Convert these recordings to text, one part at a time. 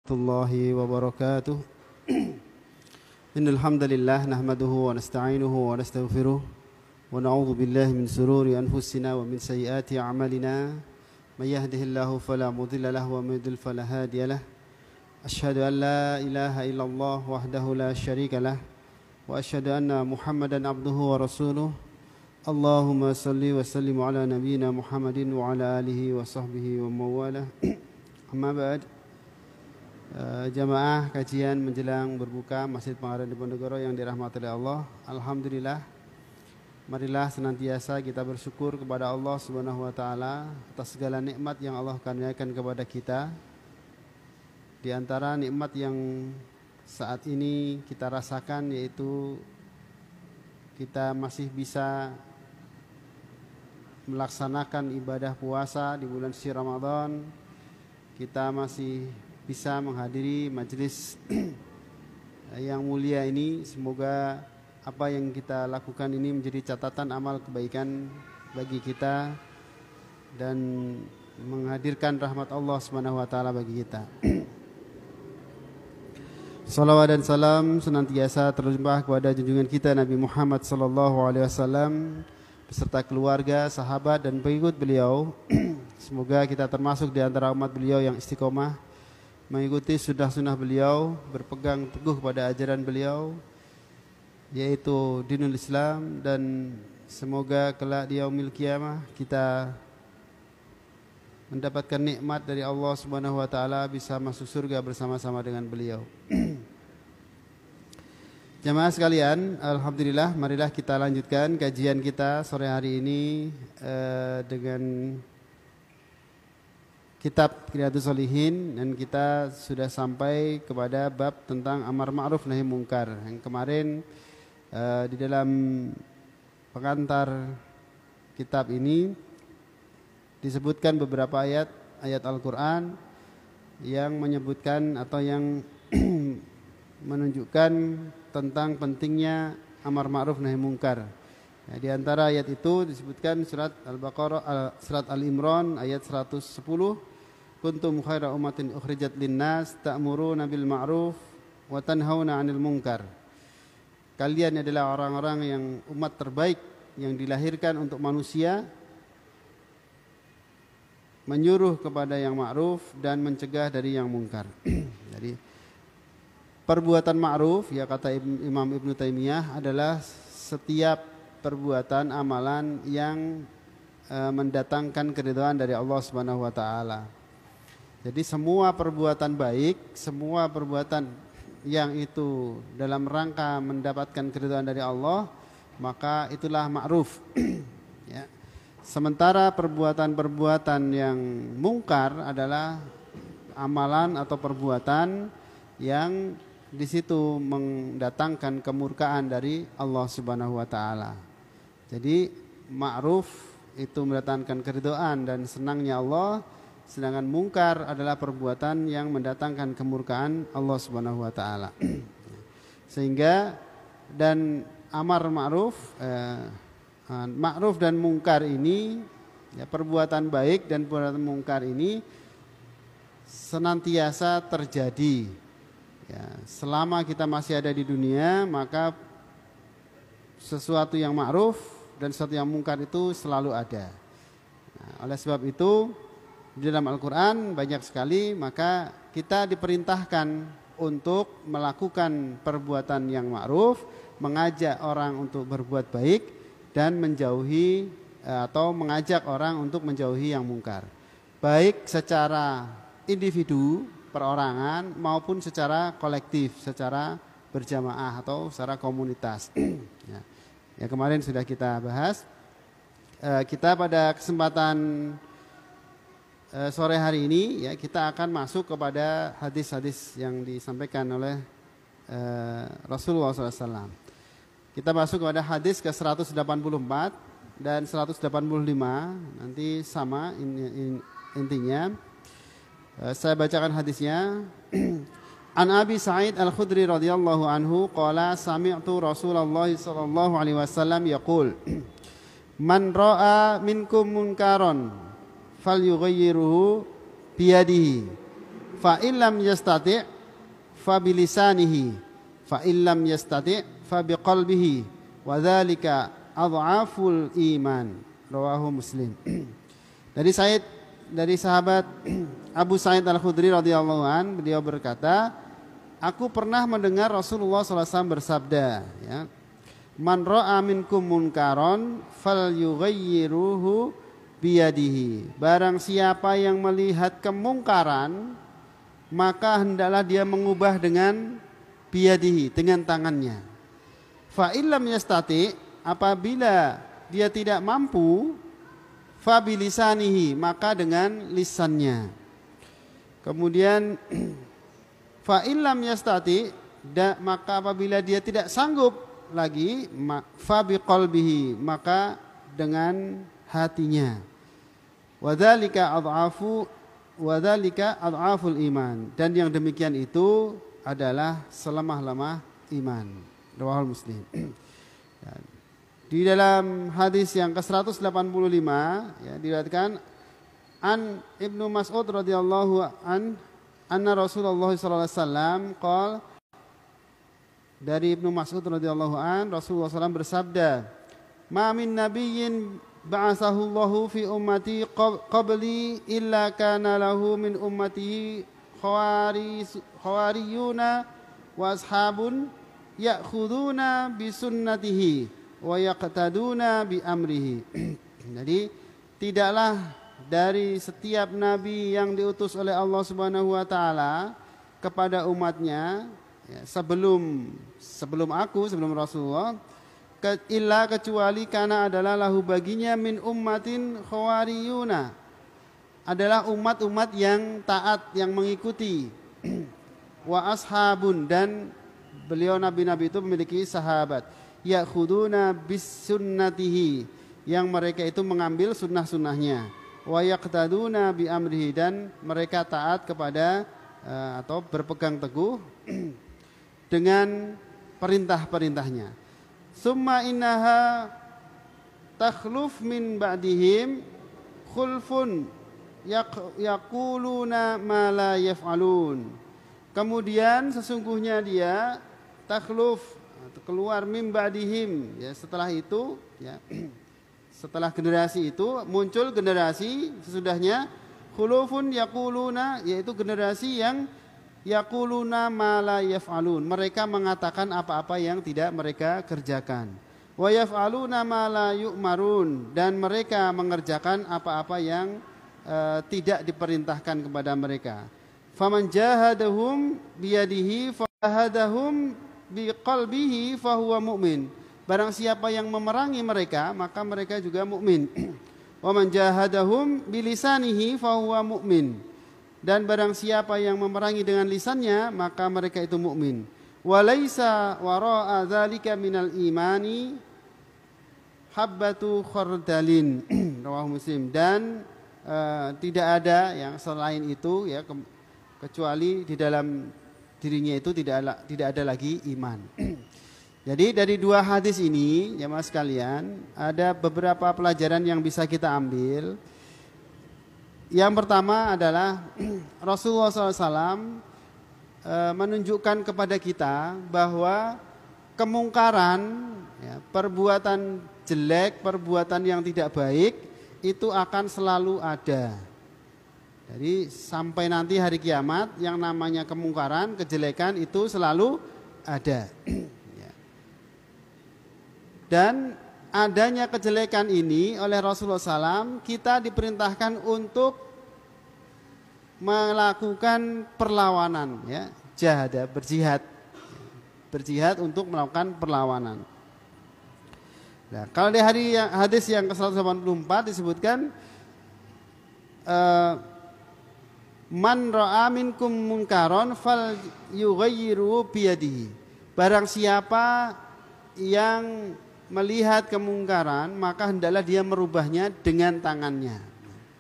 الله وبركاته. إن الحمد لله نحمده ونستعينه ونستغفره ونعوذ بالله من شرور أنفسنا ومن سيئات أعمالنا من يهده الله فلا مضل له ومن يضلل فلا هادي له أشهد أن لا إله إلا الله وحده لا شريك له وأشهد أن محمدا عبده ورسوله اللهم صل وسلم على نبينا محمد وعلى آله وصحبه ومن والاه. أما بعد, jamaah kajian menjelang berbuka Masjid Pangaran Diponegoro yang dirahmati oleh Allah. Alhamdulillah, marilah senantiasa kita bersyukur kepada Allah Subhanahu wa taala atas segala nikmat yang Allah karuniakan kepada kita. Di antara nikmat yang saat ini kita rasakan yaitu kita masih bisa melaksanakan ibadah puasa di bulan suci Ramadan. Kita masih bisa menghadiri majelis yang mulia ini. Semoga apa yang kita lakukan ini menjadi catatan amal kebaikan bagi kita dan menghadirkan rahmat Allah Subhanahu wa taala bagi kita. Salawat dan salam senantiasa terlimpah kepada junjungan kita Nabi Muhammad sallallahu alaihi wasallam beserta keluarga, sahabat dan pengikut beliau. Semoga kita termasuk di antara umat beliau yang istiqomah mengikuti sunnah-sunnah beliau, berpegang teguh pada ajaran beliau yaitu dinul Islam, dan semoga kelak di yaumil qiyamah kita mendapatkan nikmat dari Allah Subhanahu wa taala, bisa masuk surga bersama-sama dengan beliau. Jamaah sekalian, alhamdulillah, marilah kita lanjutkan kajian kita sore hari ini dengan kitab Riyadhus Shalihin, dan kita sudah sampai kepada bab tentang amar ma'ruf nahi mungkar. Yang kemarin di dalam pengantar kitab ini disebutkan beberapa ayat Al-Quran yang menyebutkan atau yang menunjukkan tentang pentingnya amar ma'ruf nahi mungkar. Ya, di antara ayat itu disebutkan surat Al-Baqarah, surat Al-Imran ayat 110. Kuntum khaira ummatin ukhrijat linnas ta'muruna bil ma'ruf wa tanhauna 'anil munkar. Kalian adalah orang-orang yang umat terbaik yang dilahirkan untuk manusia, menyuruh kepada yang ma'ruf dan mencegah dari yang mungkar. Jadi perbuatan ma'ruf, ya kata Imam Ibnu Taimiyah, adalah setiap perbuatan amalan yang mendatangkan keridhaan dari Allah Subhanahu wa taala. Jadi semua perbuatan baik, semua perbuatan yang itu dalam rangka mendapatkan keridhaan dari Allah, maka itulah ma'ruf. Ya. Sementara perbuatan-perbuatan yang mungkar adalah amalan atau perbuatan yang di situ mendatangkan kemurkaan dari Allah Subhanahu wa taala. Jadi ma'ruf itu mendatangkan keridhaan dan senangnya Allah, sedangkan mungkar adalah perbuatan yang mendatangkan kemurkaan Allah Subhanahu wa taala. Sehingga dan amar ma'ruf ma'ruf dan mungkar ini, ya, perbuatan baik dan perbuatan mungkar ini senantiasa terjadi. Ya, selama kita masih ada di dunia, maka sesuatu yang ma'ruf dan sesuatu yang mungkar itu selalu ada. Nah, oleh sebab itu di dalam Al-Quran banyak sekali, maka kita diperintahkan untuk melakukan perbuatan yang ma'ruf, mengajak orang untuk berbuat baik, dan menjauhi atau mengajak orang untuk menjauhi yang mungkar, baik secara individu, perorangan, maupun secara kolektif, secara berjamaah atau secara komunitas. Ya, kemarin sudah kita bahas. Kita pada kesempatan sore hari ini, ya, kita akan masuk kepada hadis-hadis yang disampaikan oleh Rasulullah SAW. Kita masuk kepada hadis ke 184 dan 185. Nanti sama intinya. Saya bacakan hadisnya. An Abi Sa'id Al-Khudri radhiyallahu anhu qala sami'tu Rasulullah sallallahu alaihi wasallam yaqul man ra'a minkum munkaran falyughayyiruhu biyadihi fa illam yastati' fa bilisanihi fa illam yastati' fa biqalbihi wa dzalika adhaful iman. Rawahu Muslim. Dari sahabat Abu Sa'id Al-Khudri radhiyallahu an, beliau berkata, aku pernah mendengar Rasulullah SAW bersabda, ya, man ra'a minkum munkaron falyughayyiruhu biyadihi. Barang siapa yang melihat kemungkaran, maka hendaklah dia mengubah dengan biyadihi, dengan tangannya. Fa illam yastati, apabila dia tidak mampu, fa bilisanihi, maka dengan lisannya. Kemudian fa illam yastati, maka apabila dia tidak sanggup lagi, fa biqalbihi, maka dengan hatinya. Wadzalika adhaful iman, dan yang demikian itu adalah selemah-lemah iman. Rawahul Muslim. Di dalam hadis yang ke-185 ya, diriwayatkan an Ibnu Mas'ud radhiyallahu anna Rasulullah sallallahu alaihi wasallam qala, dari Ibnu Mas'ud radhiyallahu Rasulullah SAW bersabda, ma min nabiyyin ba'athahu Allahu fi ummati qabli illa kana lahu min ummatihi khawariyuna wa ashabun ya'khuduna bi sunnatihi wa yaqtaduna bi amrihi. Jadi tidaklah dari setiap nabi yang diutus oleh Allah Subhanahu wa taala kepada umatnya, ya, sebelum Rasulullah, illa kecuali karena adalah lahu baginya min ummatin khawariyuna, adalah umat-umat yang taat, yang mengikuti, wa ashabun, dan beliau nabi-nabi itu memiliki sahabat, ya'khuduna bis sunnatihi, yang mereka itu mengambil sunnah-sunnahnya, wa yaqtaduna bi amrihi, dan mereka taat kepada atau berpegang teguh dengan perintah-perintahnya. Summa innaha takhluf min ba'dihim khulfun yaquluna ma la yaf'alun. Kemudian sesungguhnya dia takhluf, keluar min ba'dihim, ya, setelah itu, ya, setelah generasi itu muncul generasi sesudahnya, khulufun yaquluna, yaitu generasi yang yaquluna ma la yaf'alun, mereka mengatakan apa-apa yang tidak mereka kerjakan, wa yaf'aluna ma la yu'marun, dan mereka mengerjakan apa-apa yang tidak diperintahkan kepada mereka. Faman jahadahum biyadihi fahadahum biqalbihi fahuwa mu'min. Barang siapa yang memerangi mereka, maka mereka juga mukmin. Wa man jahadahum bilisanihi fahuwa mu'min. Dan barang siapa yang memerangi dengan lisannya, maka mereka itu mukmin. Wa laisa wara'a dzalika minal imani habbatu khardalin. Rawahu Muslim. Dan tidak ada yang selain itu, ya, kecuali di dalam dirinya itu tidak ada lagi iman. Jadi dari dua hadis ini, jemaah sekalian, ada beberapa pelajaran yang bisa kita ambil. Yang pertama adalah Rasulullah SAW menunjukkan kepada kita bahwa kemungkaran, ya, perbuatan jelek, perbuatan yang tidak baik itu akan selalu ada. Jadi sampai nanti hari kiamat, yang namanya kemungkaran, kejelekan itu selalu ada. Dan adanya kejelekan ini oleh Rasulullah SAW, kita diperintahkan untuk melakukan perlawanan, ya, jahada, berjihad untuk melakukan perlawanan. Nah, kalau di hadis yang ke-184 disebutkan, man ra'a minkum munkaron fal yughayyiru biyadihi. Barang siapa yang melihat kemungkaran, maka hendaklah dia merubahnya dengan tangannya.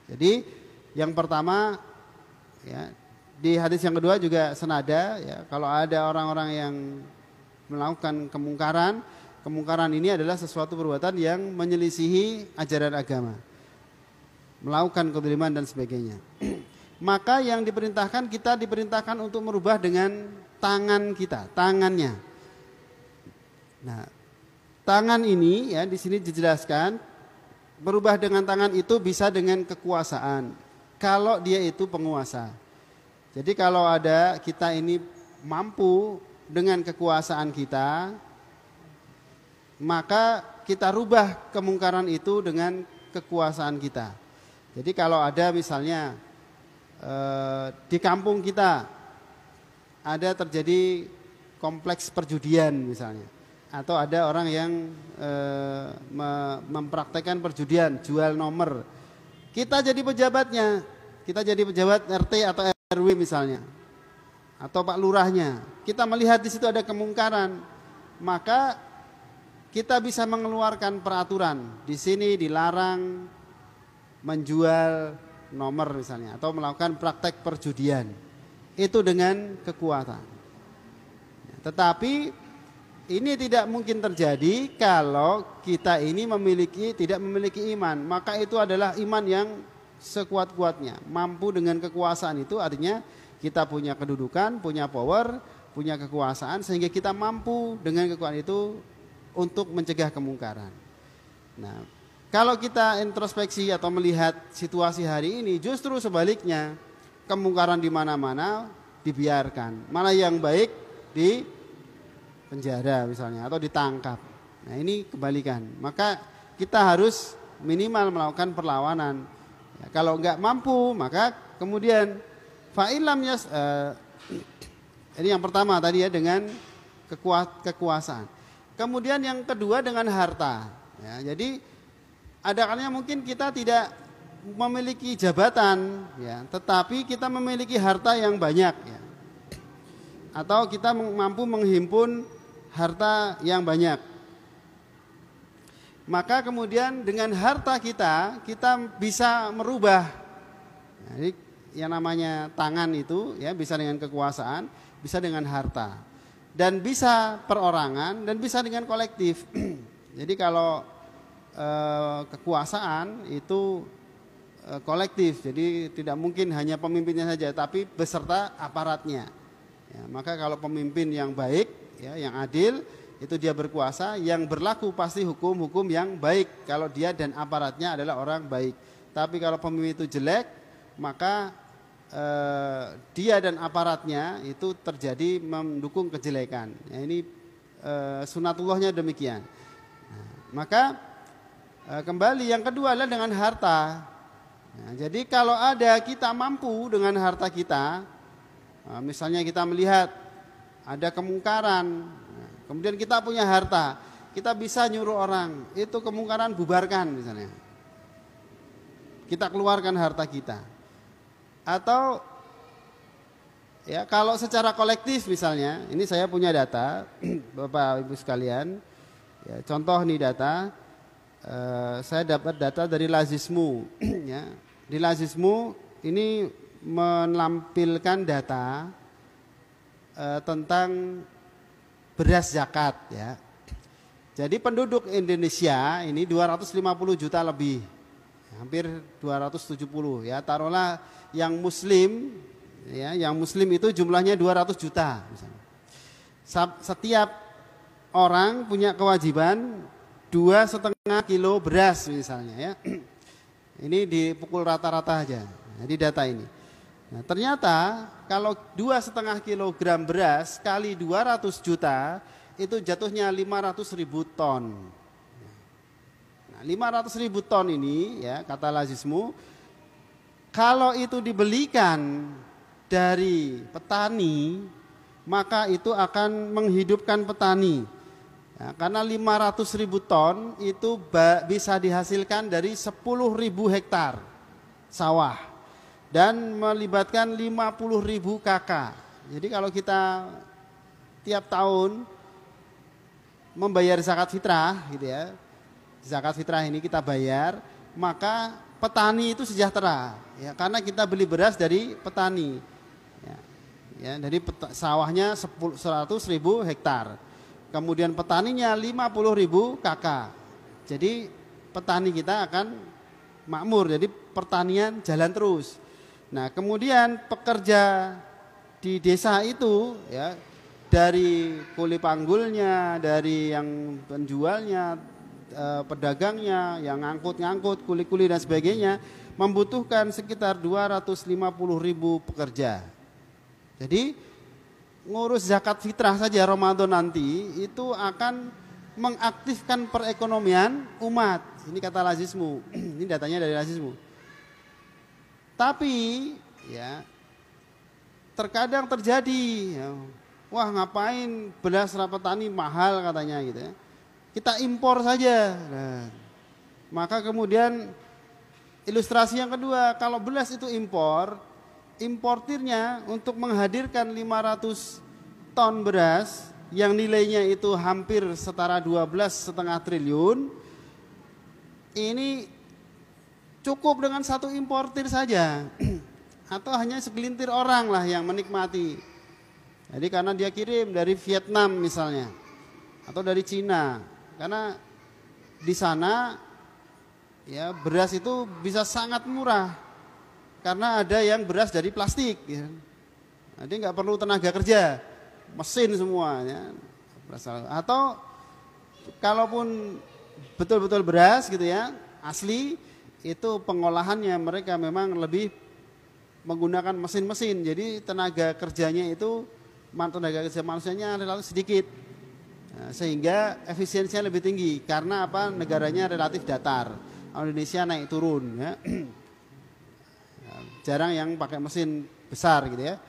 Jadi yang pertama, ya, di hadis yang kedua juga senada, ya, kalau ada orang-orang yang melakukan kemungkaran ini adalah sesuatu perbuatan yang menyelisihi ajaran agama, melakukan kezaliman dan sebagainya. maka yang diperintahkan, kita diperintahkan untuk merubah dengan tangan kita, tangannya. Nah, tangan ini ya di sini dijelaskan, berubah dengan tangan itu bisa dengan kekuasaan. Kalau dia itu penguasa. Jadi kalau ada kita ini mampu dengan kekuasaan kita, maka kita rubah kemungkaran itu dengan kekuasaan kita. Jadi kalau ada misalnya di kampung kita ada terjadi kompleks perjudian misalnya, atau ada orang yang mempraktekkan perjudian, jual nomor, kita jadi pejabatnya, kita jadi pejabat RT atau RW misalnya, atau Pak Lurahnya, kita melihat di situ ada kemungkaran, maka kita bisa mengeluarkan peraturan. Di sini dilarang menjual nomor misalnya, atau melakukan praktek perjudian. Itu dengan kekuatan. Tetapi ini tidak mungkin terjadi kalau kita ini tidak memiliki iman. Maka itu adalah iman yang sekuat-kuatnya. Mampu dengan kekuasaan itu artinya kita punya kedudukan, punya power, punya kekuasaan, sehingga kita mampu dengan kekuasaan itu untuk mencegah kemungkaran. Nah, kalau kita introspeksi atau melihat situasi hari ini, justru sebaliknya, kemungkaran di mana-mana dibiarkan. Mana yang baik di penjara misalnya atau ditangkap. Nah, ini kebalikan. Maka kita harus minimal melakukan perlawanan. Ya, kalau enggak mampu, maka kemudian fa'ilam ini yang pertama tadi ya, dengan kekuasaan. Kemudian yang kedua dengan harta. Ya, jadi ada kalanya mungkin kita tidak memiliki jabatan, ya, tetapi kita memiliki harta yang banyak, ya. Atau kita mampu menghimpun harta yang banyak. Maka kemudian dengan harta kita bisa merubah. Jadi yang namanya tangan itu ya bisa dengan kekuasaan, bisa dengan harta. Dan bisa perorangan dan bisa dengan kolektif. Jadi kalau kekuasaan itu kolektif, jadi tidak mungkin hanya pemimpinnya saja, tapi beserta aparatnya. Ya, maka kalau pemimpin yang baik, ya, yang adil, itu dia berkuasa, yang berlaku pasti hukum-hukum yang baik. Kalau dia dan aparatnya adalah orang baik. Tapi kalau pemimpin itu jelek, maka dia dan aparatnya itu terjadi mendukung kejelekan. Ya, ini sunatullahnya demikian. Nah, maka kembali yang kedua adalah dengan harta. Nah, jadi kalau ada kita mampu dengan harta kita, misalnya kita melihat ada kemungkaran, kemudian kita punya harta, kita bisa nyuruh orang itu kemungkaran bubarkan misalnya. Kita keluarkan harta kita. Atau ya kalau secara kolektif misalnya, ini saya punya data Bapak Ibu sekalian, ya, contoh nih data, saya dapat data dari Lazismu, ya. Di Lazismu ini menampilkan data tentang beras zakat, ya. Jadi penduduk Indonesia ini 250 juta lebih, hampir 270, ya, taruhlah yang muslim, ya, yang muslim itu jumlahnya 200 juta misalnya. Setiap orang punya kewajiban 2,5 kilo beras misalnya, ya. Ini dipukul rata-rata aja. Jadi data ini. Nah, ternyata kalau 2,5 kilogram beras kali 200 juta itu jatuhnya 500.000 ton. Nah, 500.000 ton ini, ya, kata Lazismu, kalau itu dibelikan dari petani, maka itu akan menghidupkan petani. Ya, karena 500.000 ton itu bisa dihasilkan dari 10.000 hektar sawah dan melibatkan 50.000 kakak. Jadi kalau kita tiap tahun membayar zakat fitrah, gitu ya, zakat fitrah ini kita bayar, maka petani itu sejahtera, ya, karena kita beli beras dari petani, ya, dari sawahnya 100.000 hektar, kemudian petaninya 50.000 kakak, jadi petani kita akan makmur, jadi pertanian jalan terus. Nah, kemudian pekerja di desa itu ya, dari kuli panggulnya, dari yang penjualnya, pedagangnya, yang ngangkut-ngangkut, kuli-kuli dan sebagainya, membutuhkan sekitar 250.000 pekerja. Jadi ngurus zakat fitrah saja Ramadan nanti itu akan mengaktifkan perekonomian umat. Ini kata Lazismu. Ini datanya dari Lazismu. Tapi ya terkadang terjadi ya, wah ngapain beras petani mahal katanya gitu ya. Kita impor saja. Nah, maka kemudian ilustrasi yang kedua, kalau beras itu impor, importirnya untuk menghadirkan 500 ton beras yang nilainya itu hampir setara 12,5 triliun, ini cukup dengan satu importir saja atau hanya segelintir orang lah yang menikmati. Jadi karena dia kirim dari Vietnam misalnya atau dari Cina, karena di sana ya beras itu bisa sangat murah karena ada yang beras dari plastik ya. Jadi nggak perlu tenaga kerja, mesin semuanya. Atau kalaupun betul-betul beras gitu ya, asli, itu pengolahannya mereka memang lebih menggunakan mesin-mesin. Jadi tenaga kerjanya itu, tenaga kerja manusianya relatif sedikit. Nah, sehingga efisiensinya lebih tinggi karena apa? Negaranya relatif datar. Indonesia naik turun ya. Jarang yang pakai mesin besar gitu ya.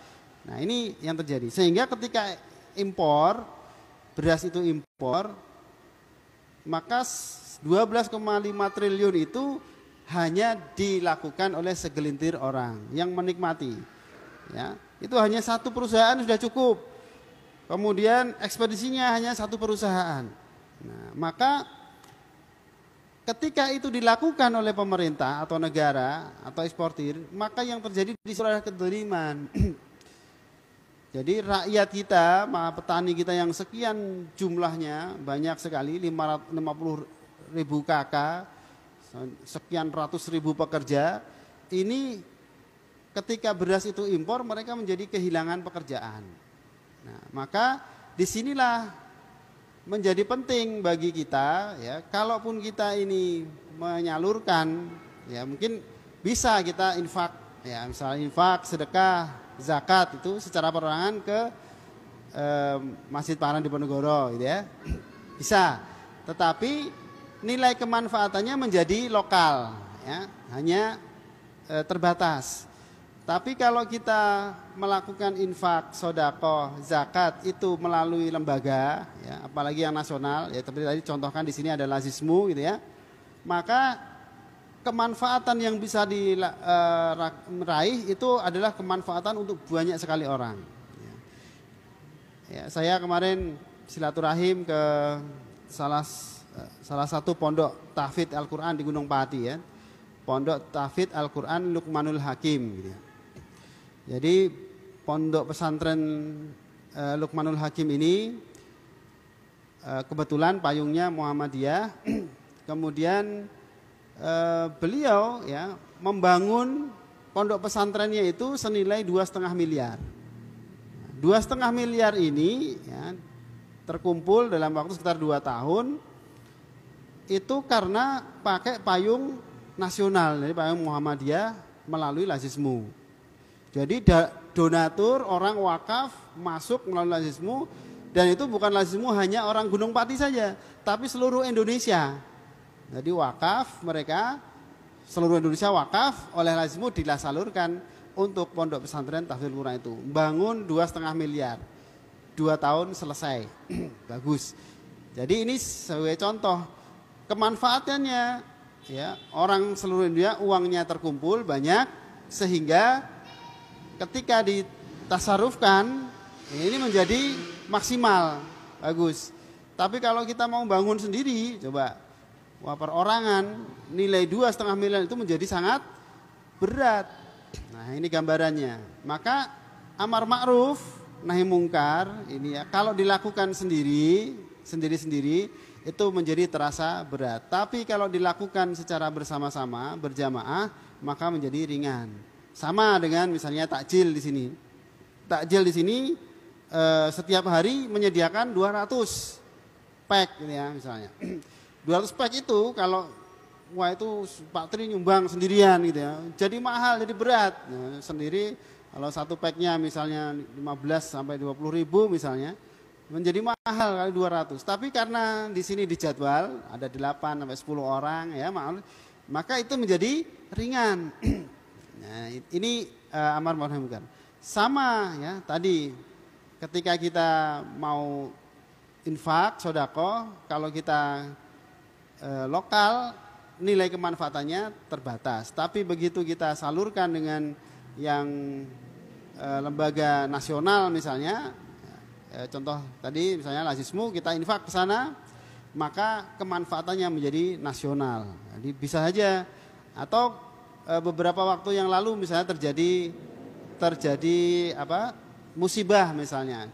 Nah, ini yang terjadi. Sehingga ketika impor, beras itu impor, maka 12,5 triliun itu hanya dilakukan oleh segelintir orang yang menikmati. Ya, itu hanya satu perusahaan sudah cukup. Kemudian ekspedisinya hanya satu perusahaan. Nah, maka ketika itu dilakukan oleh pemerintah atau negara atau eksportir, maka yang terjadi di adalah kedoliman. Jadi rakyat kita, petani kita yang sekian jumlahnya, banyak sekali, 550.000 KK, sekian ratus ribu pekerja, ini ketika beras itu impor, mereka menjadi kehilangan pekerjaan. Nah, maka disinilah menjadi penting bagi kita ya, kalaupun kita ini menyalurkan ya, mungkin bisa kita infak ya, misalnya infak, sedekah, zakat itu secara perorangan ke Masjid Paran Diponegoro gitu ya. Bisa. Tetapi nilai kemanfaatannya menjadi lokal ya, hanya terbatas. Tapi kalau kita melakukan infak, sodako, zakat itu melalui lembaga, ya, apalagi yang nasional, ya seperti tadi contohkan di sini ada Lazismu, gitu ya, maka kemanfaatan yang bisa diraih itu adalah kemanfaatan untuk banyak sekali orang. Ya, saya kemarin silaturahim ke salah satu pondok tahfidz Al-Quran di Gunung Pati ya, Pondok Tahfidz Al-Quran Luqmanul Hakim, gitu ya. Jadi pondok pesantren Luqmanul Hakim ini kebetulan payungnya Muhammadiyah. Kemudian beliau ya membangun pondok pesantrennya itu senilai 2,5 miliar. 2,5 miliar ini ya, terkumpul dalam waktu sekitar 2 tahun. Itu karena pakai payung nasional dari payung Muhammadiyah melalui Lazismu. Jadi donatur orang wakaf masuk melalui Lazismu, dan itu bukan Lazismu hanya orang Gunung Pati saja, tapi seluruh Indonesia. Jadi wakaf mereka, seluruh Indonesia wakaf oleh Lazismu disalurkan untuk pondok pesantren Tahfidzul Quran itu. Bangun 2,5 miliar, 2 tahun selesai. Bagus. Jadi ini sebagai contoh kemanfaatannya ya, orang seluruh Indonesia uangnya terkumpul banyak, sehingga ketika ditasarufkan ini menjadi maksimal, bagus. Tapi kalau kita mau bangun sendiri, coba perorangan nilai 2,5 miliar itu menjadi sangat berat. Nah, ini gambarannya. Maka amar ma'ruf nahi mungkar ini ya, kalau dilakukan sendiri-sendiri itu menjadi terasa berat. Tapi kalau dilakukan secara bersama-sama, berjamaah, maka menjadi ringan. Sama dengan misalnya takjil di sini. Takjil di sini setiap hari menyediakan 200 pack gitu ya misalnya. 200 pack itu kalau wah itu Pak Tri nyumbang sendirian gitu ya. Jadi mahal, jadi berat. Nah, sendiri kalau satu packnya misalnya 15 sampai 20 ribu misalnya menjadi mahal kali 200. Tapi karena di sini dijadwal ada 8 sampai 10 orang ya maka itu menjadi ringan. Nah, ini amar ma'ruf nahi munkar. Sama ya tadi ketika kita mau infak, sodako, kalau kita lokal nilai kemanfaatannya terbatas. Tapi begitu kita salurkan dengan yang lembaga nasional misalnya, contoh tadi misalnya Lazismu kita infak ke sana, maka kemanfaatannya menjadi nasional. Jadi bisa saja atau beberapa waktu yang lalu misalnya terjadi musibah misalnya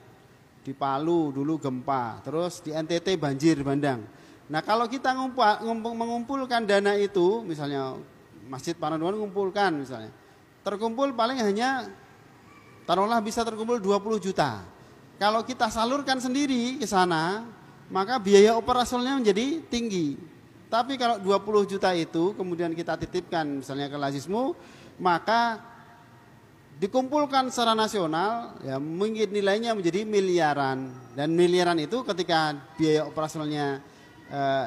di Palu dulu gempa, terus di NTT banjir bandang. Nah kalau kita mengumpulkan dana itu, misalnya Masjid Pananduan mengumpulkan misalnya, terkumpul paling hanya taruhlah bisa terkumpul 20 juta. Kalau kita salurkan sendiri ke sana, maka biaya operasionalnya menjadi tinggi. Tapi kalau 20 juta itu kemudian kita titipkan misalnya ke Lazismu, maka dikumpulkan secara nasional, ya mungkin nilainya menjadi miliaran. Dan miliaran itu ketika biaya operasionalnya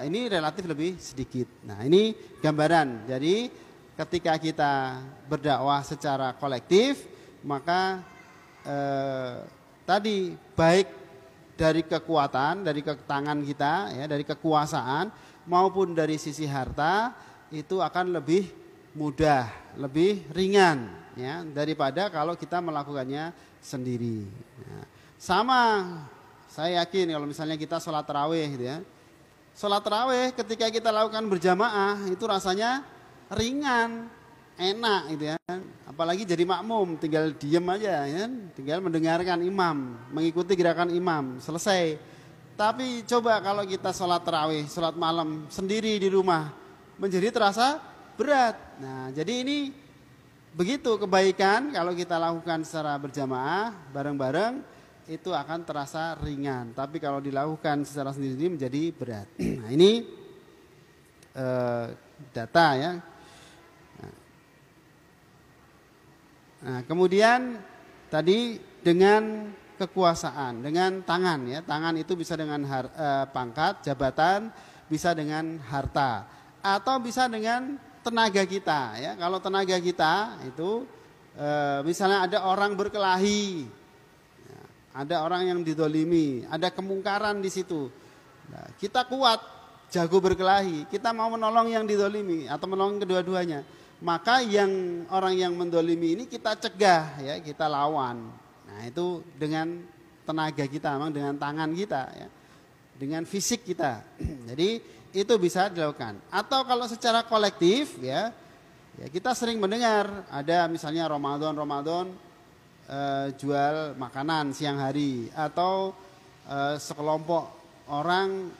ini relatif lebih sedikit. Nah ini gambaran. Jadi ketika kita berdakwah secara kolektif, maka tadi baik dari kekuatan, dari tangan kita, ya dari kekuasaan maupun dari sisi harta itu akan lebih mudah, lebih ringan ya daripada kalau kita melakukannya sendiri. Ya. Sama saya yakin kalau misalnya kita sholat tarawih gitu ya. Sholat tarawih ketika kita lakukan berjamaah itu rasanya ringan, enak gitu ya. Apalagi jadi makmum tinggal diem aja ya, tinggal mendengarkan imam, mengikuti gerakan imam, selesai. Tapi coba kalau kita sholat tarawih, sholat malam sendiri di rumah menjadi terasa berat. Nah jadi ini begitu kebaikan kalau kita lakukan secara berjamaah bareng-bareng itu akan terasa ringan. Tapi kalau dilakukan secara sendiri menjadi berat. Nah ini data ya. Nah kemudian tadi dengan kekuasaan, dengan tangan ya. Tangan itu bisa dengan pangkat, jabatan, bisa dengan harta atau bisa dengan tenaga kita ya. Kalau tenaga kita itu misalnya ada orang berkelahi, ya, ada orang yang didolimi, ada kemungkaran di situ. Nah, kita kuat, jago berkelahi, kita mau menolong yang didolimi atau menolong kedua-duanya. Maka yang orang yang mendolimi ini kita cegah ya, kita lawan. Nah itu dengan tenaga kita, memang dengan tangan kita ya, dengan fisik kita. Jadi itu bisa dilakukan. Atau kalau secara kolektif ya kita sering mendengar ada misalnya Ramadan jual makanan siang hari atau sekelompok orang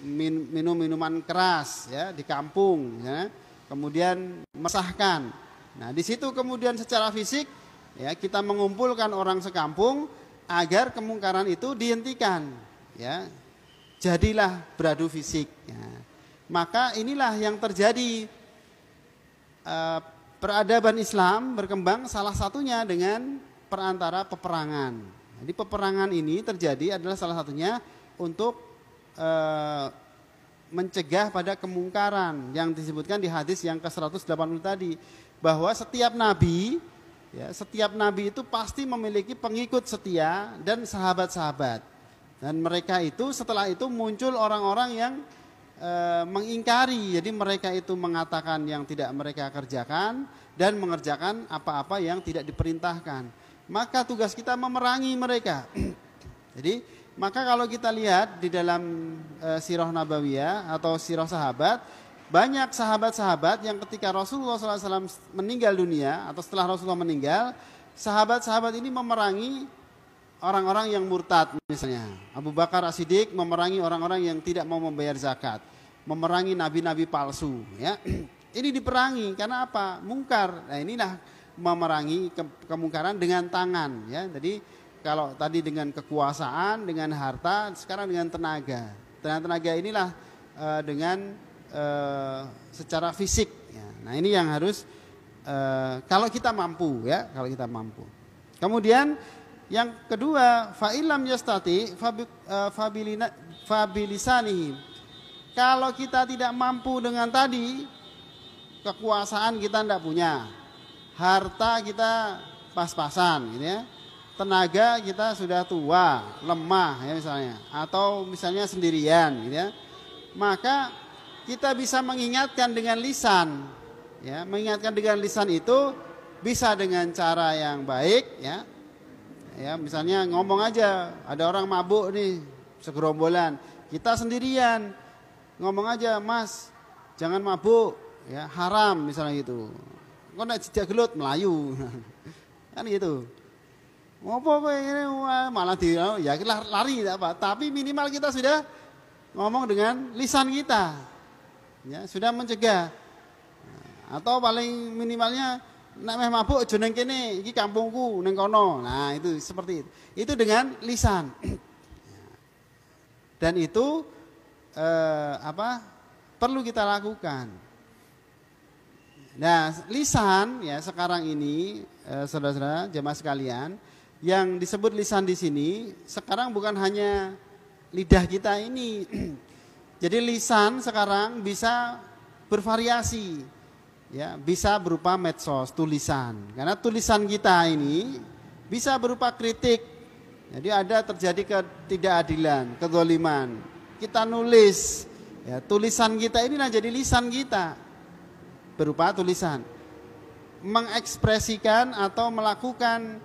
minum minuman keras ya di kampung ya, kemudian mesahkan. Nah di situ kemudian secara fisik ya kita mengumpulkan orang sekampung agar kemungkaran itu dihentikan ya, jadilah beradu fisik ya. Maka inilah yang terjadi, peradaban Islam berkembang salah satunya dengan perantara peperangan. Jadi peperangan ini terjadi adalah salah satunya untuk mencegah pada kemungkaran yang disebutkan di hadis yang ke-180 tadi, bahwa setiap nabi itu pasti memiliki pengikut setia dan sahabat-sahabat. Dan mereka itu setelah itu muncul orang-orang yang mengingkari. Jadi mereka itu mengatakan yang tidak mereka kerjakan dan mengerjakan apa-apa yang tidak diperintahkan. Maka tugas kita memerangi mereka. Jadi maka kalau kita lihat di dalam sirah nabawiyah atau sirah sahabat, banyak sahabat-sahabat yang ketika Rasulullah SAW meninggal dunia atau setelah Rasulullah meninggal, sahabat-sahabat ini memerangi orang-orang yang murtad misalnya. Abu Bakar As-Siddiq memerangi orang-orang yang tidak mau membayar zakat, memerangi nabi-nabi palsu. Ya. Ini diperangi karena apa? Mungkar. Nah inilah memerangi kemungkaran dengan tangan, ya. Jadi kalau tadi dengan kekuasaan, dengan harta, sekarang dengan tenaga. Tenaga inilah dengan secara fisik. Ya. Nah ini yang harus kalau kita mampu, ya, kalau kita mampu. Kemudian yang kedua, fa'ilam yastati fabilisanihi. Kalau kita tidak mampu dengan tadi, kekuasaan kita tidak punya, harta kita pas-pasan, gitu ya. Tenaga kita sudah tua, lemah, ya misalnya, atau misalnya sendirian, gitu ya. Maka kita bisa mengingatkan dengan lisan, ya. Mengingatkan dengan lisan itu bisa dengan cara yang baik, ya. Ya, misalnya ngomong aja, ada orang mabuk nih, segerombolan, kita sendirian, ngomong aja, Mas, jangan mabuk, ya, haram misalnya gitu. Kok nek jejak gelut melayu, kan gitu. Ngopo ini malah ya lari tidak apa, tapi minimal kita sudah ngomong dengan lisan kita, ya, sudah mencegah. Atau paling minimalnya nek meh mabuk aja ning kene, iki kampungku ning kono. Nah, itu seperti itu. Itu dengan lisan. Dan itu perlu kita lakukan. Nah, lisan ya sekarang ini saudara-saudara jemaah sekalian, yang disebut lisan di sini sekarang bukan hanya lidah kita ini. Jadi lisan sekarang bisa bervariasi. Ya, bisa berupa medsos, tulisan. Karena tulisan kita ini bisa berupa kritik. Jadi ada terjadi ketidakadilan, kezaliman. Kita nulis, ya, tulisan kita ini jadi lisan kita. Berupa tulisan. Mengekspresikan atau melakukan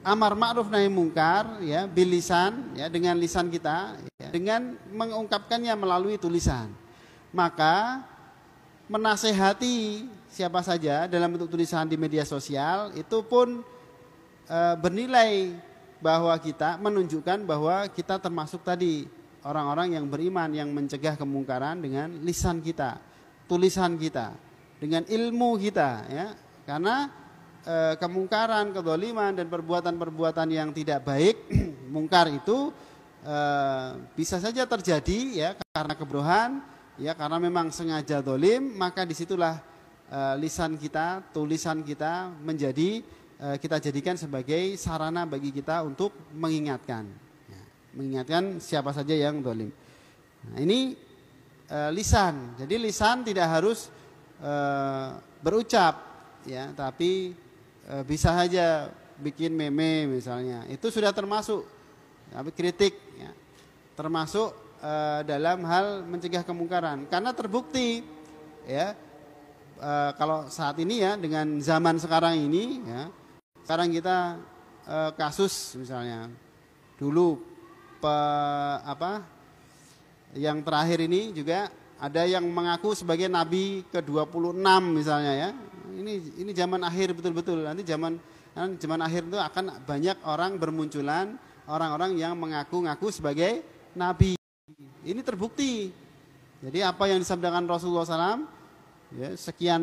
amar ma'ruf nahi mungkar, ya, bilisan, ya, dengan lisan kita, ya, dengan mengungkapkannya melalui tulisan. Maka menasehati siapa saja dalam bentuk tulisan di media sosial itu pun bernilai bahwa kita menunjukkan bahwa kita termasuk tadi orang-orang yang beriman, yang mencegah kemungkaran dengan lisan kita, tulisan kita, dengan ilmu kita, ya. Karena kemungkaran, kezaliman dan perbuatan-perbuatan yang tidak baik, mungkar itu bisa saja terjadi, ya, karena kebodohan, ya, karena memang sengaja zalim, maka disitulah lisan kita, tulisan kita menjadi kita jadikan sebagai sarana bagi kita untuk mengingatkan, ya, mengingatkan siapa saja yang zalim. Nah, ini lisan. Jadi lisan tidak harus berucap, ya, tapi bisa saja bikin meme misalnya. Itu sudah termasuk, ya, kritik, ya, termasuk dalam hal mencegah kemungkaran, karena terbukti, ya, kalau saat ini, ya, dengan zaman sekarang ini, ya, sekarang kita kasus misalnya dulu yang terakhir ini juga ada yang mengaku sebagai nabi ke-26 misalnya, ya. Ini zaman akhir betul-betul. Nanti zaman akhir itu akan banyak orang bermunculan, orang-orang yang mengaku-ngaku sebagai nabi. Ini terbukti. Jadi apa yang disampaikan Rasulullah SAW, ya, sekian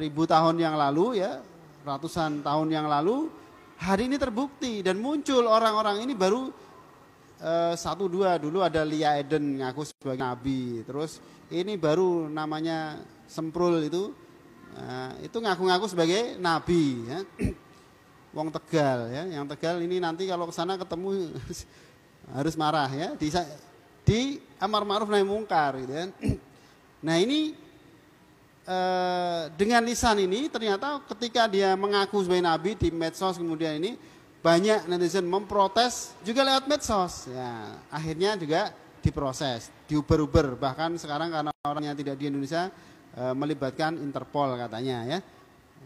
ribu tahun yang lalu, ya, ratusan tahun yang lalu, hari ini terbukti dan muncul orang-orang ini baru satu dua. Dulu ada Lia Eden ngaku sebagai nabi, terus ini baru namanya Semprul itu ngaku-ngaku sebagai nabi, ya. Wong Tegal, ya, yang Tegal ini nanti kalau kesana ketemu harus marah, ya, di amar ma'ruf nahi mungkar, gitu, kan. Nah ini dengan lisan ini ternyata ketika dia mengaku sebagai nabi di medsos, kemudian ini banyak netizen memprotes juga lewat medsos, ya, akhirnya juga diproses, diuber-uber, bahkan sekarang karena orangnya tidak di Indonesia melibatkan Interpol katanya, ya.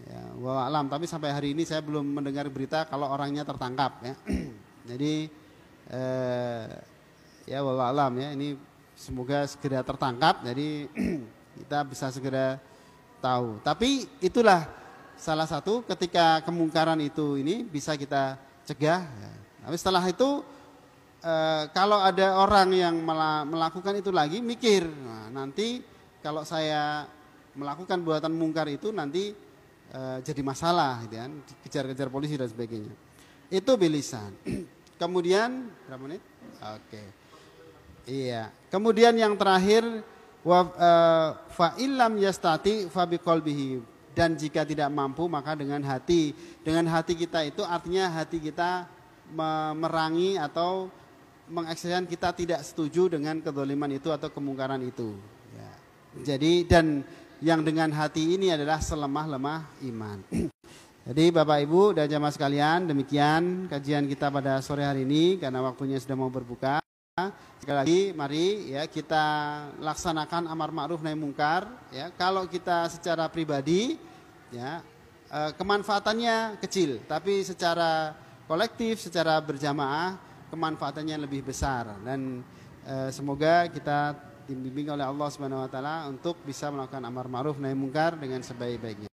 Ya, wallahu alam, tapi sampai hari ini saya belum mendengar berita kalau orangnya tertangkap, ya. Jadi ya wallahu alam, ya, ini semoga segera tertangkap, jadi kita bisa segera tahu. Tapi itulah salah satu ketika kemungkaran itu ini bisa kita cegah, ya. Tapi setelah itu kalau ada orang yang melakukan itu lagi, mikir, nah, nanti kalau saya melakukan perbuatan mungkar itu nanti jadi masalah gitu kan, dikejar-kejar polisi dan sebagainya. Itu bilisan. Kemudian berapa menit? Oke. Iya. Kemudian yang terakhir fa illam yastati fa biqalbihi, dan jika tidak mampu maka dengan hati. Dengan hati kita itu artinya hati kita memerangi atau mengekspresikan kita tidak setuju dengan kezaliman itu atau kemungkaran itu. Ya. Jadi dan yang dengan hati ini adalah selemah-lemah iman. Jadi Bapak Ibu dan jamaah sekalian, demikian kajian kita pada sore hari ini karena waktunya sudah mau berbuka. Sekali lagi mari ya kita laksanakan amar ma'ruf nahi mungkar ya. Kalau kita secara pribadi ya kemanfaatannya kecil, tapi secara kolektif, secara berjamaah kemanfaatannya lebih besar, dan semoga kita dibimbing oleh Allah Subhanahu wa taala untuk bisa melakukan amar ma'ruf nahi mungkar dengan sebaik-baiknya.